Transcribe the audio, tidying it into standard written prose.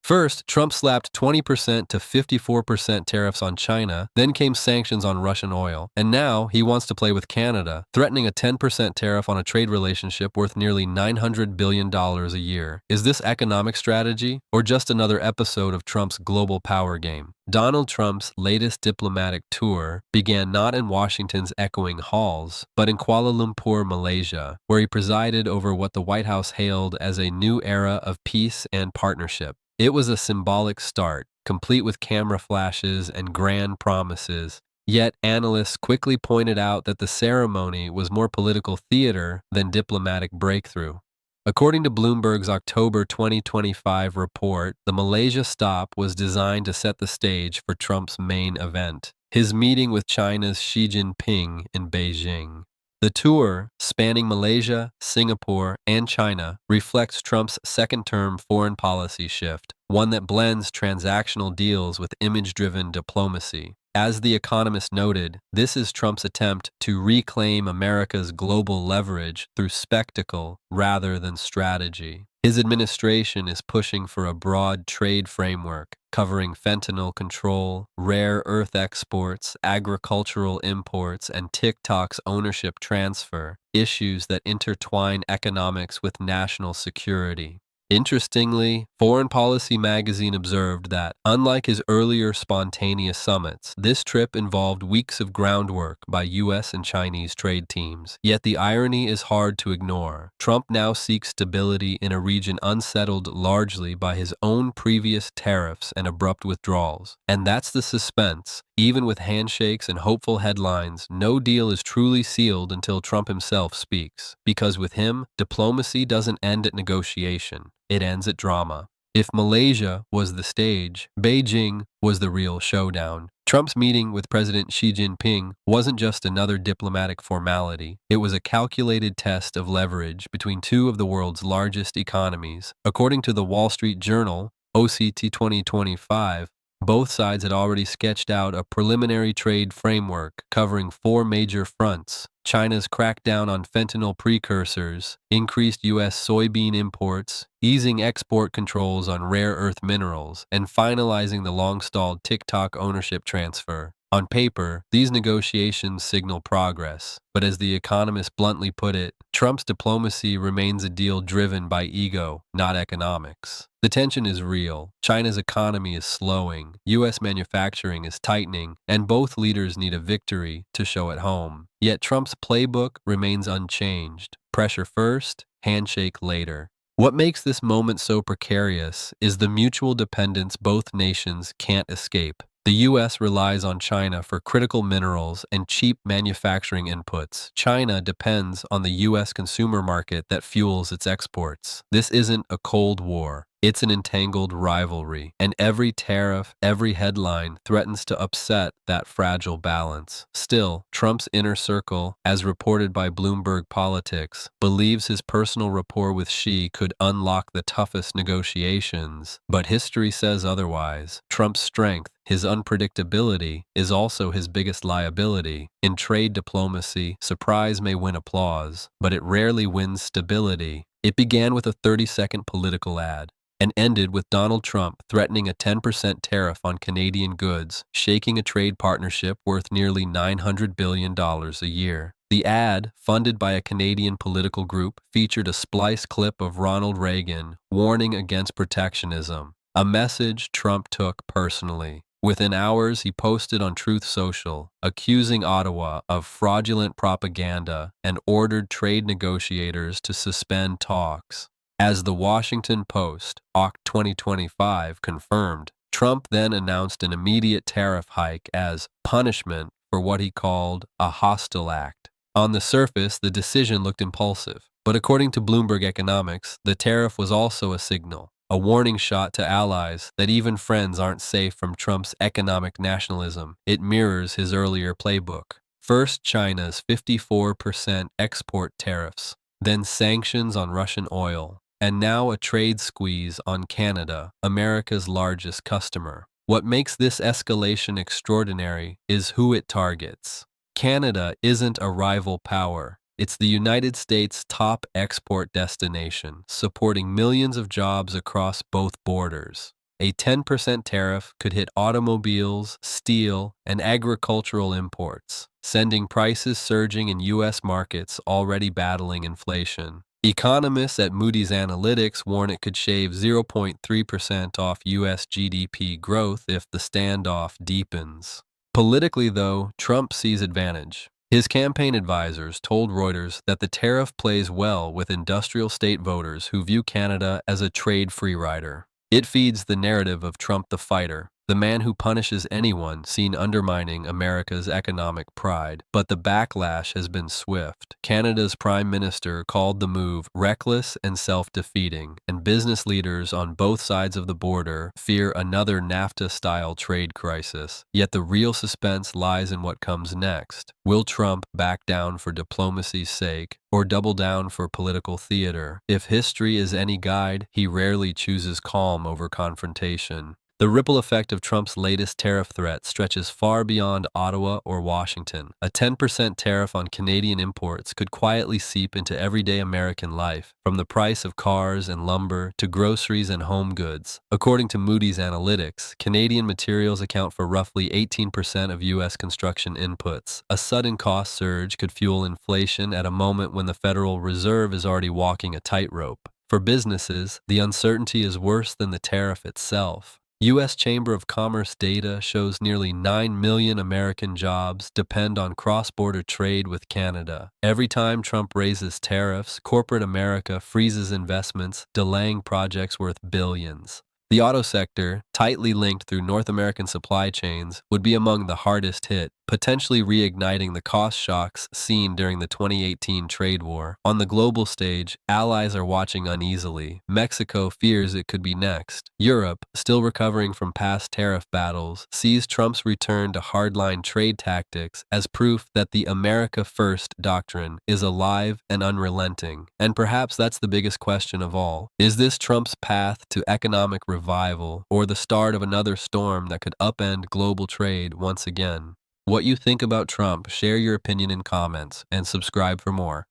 First, Trump slapped 20% to 54% tariffs on China, then came sanctions on Russian oil, and now he wants to play with Canada, threatening a 10% tariff on a trade relationship worth nearly $900 billion a year. Is this economic strategy, or just another episode of Trump's global power game? Donald Trump's latest diplomatic tour began not in Washington's echoing halls, but in Kuala Lumpur, Malaysia, where he presided over what the White House hailed as a new era of peace and partnership. It was a symbolic start, complete with camera flashes and grand promises, yet analysts quickly pointed out that the ceremony was more political theater than diplomatic breakthrough. According to Bloomberg's October 2025 report, the Malaysia stop was designed to set the stage for Trump's main event, his meeting with China's Xi Jinping in Beijing. The tour, spanning Malaysia, Singapore, and China, reflects Trump's second-term foreign policy shift, one that blends transactional deals with image-driven diplomacy. As The Economist noted, this is Trump's attempt to reclaim America's global leverage through spectacle rather than strategy. His administration is pushing for a broad trade framework covering fentanyl control, rare earth exports, agricultural imports, and TikTok's ownership transfer, issues that intertwine economics with national security. Interestingly, Foreign Policy magazine observed that, unlike his earlier spontaneous summits, this trip involved weeks of groundwork by U.S. and Chinese trade teams. Yet the irony is hard to ignore. Trump now seeks stability in a region unsettled largely by his own previous tariffs and abrupt withdrawals. And that's the suspense. Even with handshakes and hopeful headlines, no deal is truly sealed until Trump himself speaks. Because with him, diplomacy doesn't end at negotiation. It ends at drama. If Malaysia was the stage, Beijing was the real showdown. Trump's meeting with President Xi Jinping wasn't just another diplomatic formality. It was a calculated test of leverage between two of the world's largest economies. According to the Wall Street Journal, OCT 2025, both sides had already sketched out a preliminary trade framework covering four major fronts: China's crackdown on fentanyl precursors, increased U.S. soybean imports, easing export controls on rare earth minerals, and finalizing the long-stalled TikTok ownership transfer. On paper, these negotiations signal progress, but as The Economist bluntly put it, Trump's diplomacy remains a deal driven by ego, not economics. The tension is real. China's economy is slowing, U.S. manufacturing is tightening, and both leaders need a victory to show at home. Yet Trump's playbook remains unchanged. Pressure first, handshake later. What makes this moment so precarious is the mutual dependence both nations can't escape. The U.S. relies on China for critical minerals and cheap manufacturing inputs. China depends on the U.S. consumer market that fuels its exports. This isn't a Cold War. It's an entangled rivalry, and every tariff, every headline threatens to upset that fragile balance. Still, Trump's inner circle, as reported by Bloomberg Politics, believes his personal rapport with Xi could unlock the toughest negotiations, but history says otherwise. Trump's strength, his unpredictability, is also his biggest liability. In trade diplomacy, surprise may win applause, but it rarely wins stability. It began with a 30-second political ad and ended with Donald Trump threatening a 10% tariff on Canadian goods, shaking a trade partnership worth nearly $900 billion a year. The ad, funded by a Canadian political group, featured a splice clip of Ronald Reagan warning against protectionism, a message Trump took personally. Within hours, he posted on Truth Social, accusing Ottawa of fraudulent propaganda and ordered trade negotiators to suspend talks. As the Washington Post, Oct. 2025, confirmed, Trump then announced an immediate tariff hike as punishment for what he called a hostile act. On the surface, the decision looked impulsive, but according to Bloomberg Economics, the tariff was also a signal, a warning shot to allies that even friends aren't safe from Trump's economic nationalism. It mirrors his earlier playbook. First, China's 54% export tariffs, then sanctions on Russian oil, and now a trade squeeze on Canada, America's largest customer. What makes this escalation extraordinary is who it targets. Canada isn't a rival power. It's the United States' top export destination, supporting millions of jobs across both borders. A 10% tariff could hit automobiles, steel, and agricultural imports, sending prices surging in U.S. markets already battling inflation. Economists at Moody's Analytics warn it could shave 0.3% off U.S. GDP growth if the standoff deepens. Politically, though, Trump sees advantage. His campaign advisors told Reuters that the tariff plays well with industrial state voters who view Canada as a trade-free rider. It feeds the narrative of Trump the fighter, the man who punishes anyone seen undermining America's economic pride. But the backlash has been swift. Canada's Prime Minister called the move reckless and self-defeating, and business leaders on both sides of the border fear another NAFTA-style trade crisis. Yet the real suspense lies in what comes next. Will Trump back down for diplomacy's sake, or double down for political theater? If history is any guide, he rarely chooses calm over confrontation. The ripple effect of Trump's latest tariff threat stretches far beyond Ottawa or Washington. A 10% tariff on Canadian imports could quietly seep into everyday American life, from the price of cars and lumber to groceries and home goods. According to Moody's Analytics, Canadian materials account for roughly 18% of U.S. construction inputs. A sudden cost surge could fuel inflation at a moment when the Federal Reserve is already walking a tightrope. For businesses, the uncertainty is worse than the tariff itself. U.S. Chamber of Commerce data shows nearly 9 million American jobs depend on cross-border trade with Canada. Every time Trump raises tariffs, corporate America freezes investments, delaying projects worth billions. The auto sector, tightly linked through North American supply chains, would be among the hardest hit, potentially reigniting the cost shocks seen during the 2018 trade war. On the global stage, allies are watching uneasily. Mexico fears it could be next. Europe, still recovering from past tariff battles, sees Trump's return to hardline trade tactics as proof that the America First doctrine is alive and unrelenting. And perhaps that's the biggest question of all. Is this Trump's path to economic revival, or the start of another storm that could upend global trade once again? What you think about Trump, share your opinion in comments, and subscribe for more.